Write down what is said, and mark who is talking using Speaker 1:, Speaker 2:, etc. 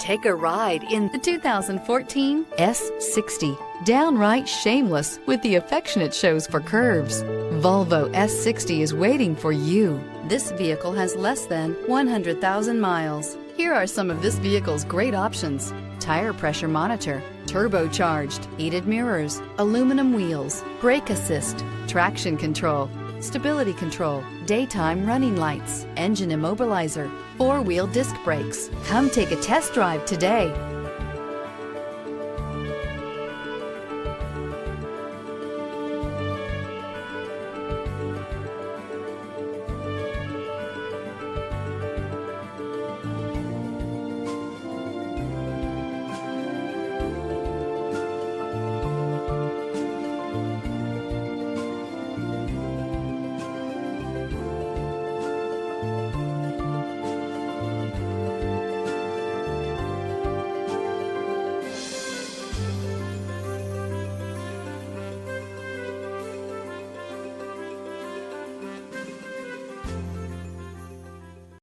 Speaker 1: Take a ride in the 2014 S60. Downright shameless with the affection it shows for curves. Volvo S60 is waiting for you. This vehicle has less than 100,000 miles. Here are some of this vehicle's great options: tire pressure monitor, turbocharged, heated mirrors, aluminum wheels, brake assist, traction control, stability control, daytime running lights, engine immobilizer, four-wheel disc brakes. Come take a test drive today.